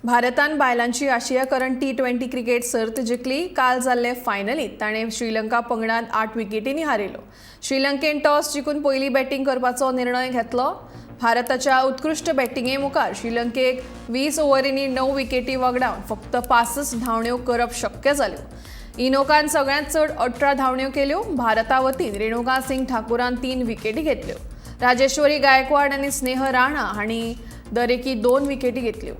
भारतान बायलांची आशिया करंड T20 cricket सर्त जिखली। काल जाल्ले फायनलीत ताणे श्रीलंका पंगडान 8 विकेटींनी हारयलो। श्रीलंकेन टॉस जिखून पयली बॅटिंग करपाचो निर्णय घेतलो। भारताच्या उत्कृष्ट बॅटिंगे मुखार श्रीलंकेक 20 ओव्हरींनी 9 विकेटी वगडावन फक्त 65 धांवड्यो करप शक्य जाल्यो। इनोकान सगळ्यांत चड 18 धांवड्यो केल्यो। भारता वतीन रेणुका सिंग ठाकुरान 3 विकेटी घेतल्यो। राजेश्वरी गायकवाड आनी स्नेह राणा हांणी दरेकी 2 विकेटी घेतल्यो।